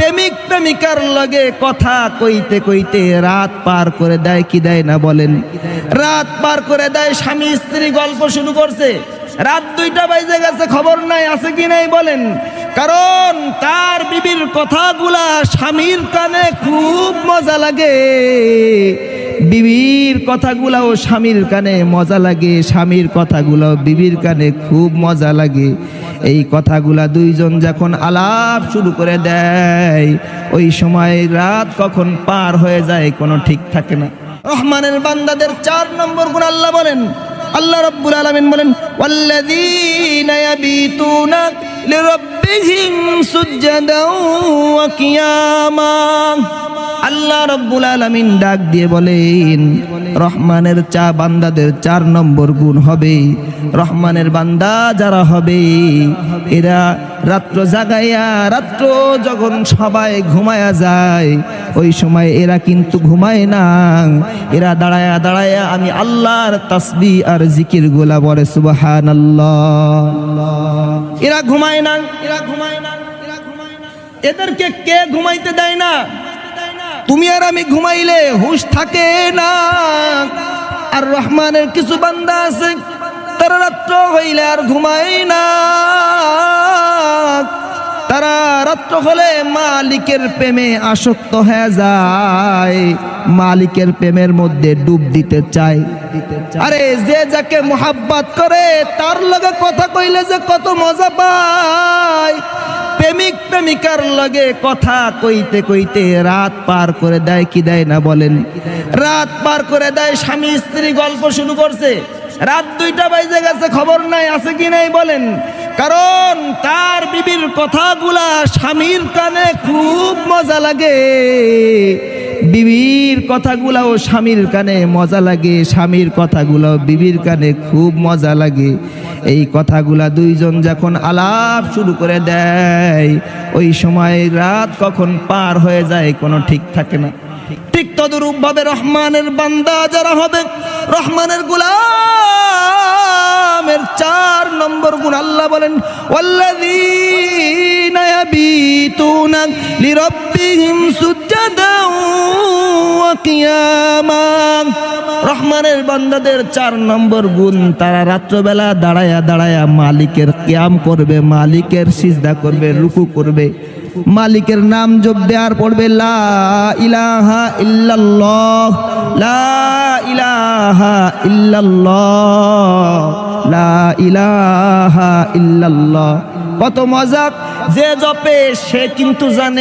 প্রেমিক প্রেমিকার লগে কথা কইতে কইতে রাত পার করে দেয় কি দেয় না বলেন? রাত পার করে দেয়। স্বামী স্ত্রী গল্প শুরু করছে, রাত 2টা বাজে গেছে, খবর নাই আছে কি নাই বলেন? কারণ তার বিবির কথাগুলা স্বামীর কানে খুব মজা লাগে, বিবির কথাগুলাও স্বামীর কানে মজা লাগে, স্বামীর কথাগুলো বিবির কানে খুব মজা লাগে। এই কথাগুলা দুইজন যখন আলাপ শুরু করে দেয়, ওই সময় রাত কখন পার হয়ে যায় কোনো ঠিক থাকে না। রহমানের বান্দাদের 4 নম্বর গুণ আল্লাহ বলেন, আল্লাহ রাব্বুল আলামিন বলেন, ওয়াল্লাযীনা ইয়াবিতুনা লিরাব্বিহিম সুজদাও ওয়া কিয়ামা। আল্লাহ রাব্বুল আলামিন ডাক দিয়ে বলেন, রহমানের বান্দাদের 4 নম্বর গুণ হবে, রহমানের বান্দা যারা হবে এরা রাত্র জাগাইয়া, রাত্র যখন সবাই ঘুমায়া যায় ওই সময় এরা কিন্তু ঘুমায় না, এরা দাঁড়ায়া দাঁড়ায়া আমি আল্লাহর তাসবিহ আর জিকির গুলা বলে সুবহানাল্লাহ। এরা ঘুমায় না, এরা ঘুমায় না, এরা ঘুমায় না। এদেরকে কে ঘুমাইতে দেয় না? তুমি আর আমি ঘুমাইলে হুঁশ থাকে না। আর রহমানের কিছু বান্দা আছে তারা রাত্র হইলে আর ঘুমায় না, তারা রাত্র হলে মালিকের প্রেমে আসক্ত হয়ে যায়, মালিকের প্রেমের মধ্যে ডুব দিতে চায়। আরে যে যাকে মোহাব্বত করে তার লগে কথা কইলে যে কত মজা পায়, প্রেমিক প্রেমিকার লগে কথা কইতে কইতে রাত পার করে দেয় কি দেয় না বলেন? রাত পার করে দেয়। স্বামী স্ত্রী গল্প শুরু করছে, রাত 2টা বাজে গেছে, খবর নাই আছে কি নাই বলেন? কারণ তার বিবির কথাগুলা স্বামীর কানে খুব মজা লাগে, বিবির কথাগুলাও স্বামীর কানে মজা লাগে, স্বামীর কথাগুলো বিবির কানে খুব মজা লাগে। এই কথাগুলা দুইজন যখন আলাপ শুরু করে দেয় ওই সময় রাত কখন পার হয়ে যায় কোনো ঠিক থাকে না। ঠিক তদরূপ ভাবে রহমানের বান্দা যারা হবে, রহমানের গোলামের 4 নম্বর গুণ আল্লাহ বলেন, ওয়াল্লাযীনা ইয়াবিতুনা লিরাব্বিহিম সুজদাও ওয়া কিয়ামা। রহমানের বান্দাদের 4 নম্বর গুণ, তারা রাত্রবেলা দাঁড়ায়া দাঁড়ায়া মালিকের কিয়াম করবে, মালিকের সিজদা করবে, রুকু করবে, মালিকের নাম জপবে আর পড়বে লা ইলাহা ইল্লাল্লাহ, লা ইলাহা ইল্লাল্লাহ, লা ইলাহা ইল্লাল্লাহ। কত মজা! যে জপে সে কিন্তু জানে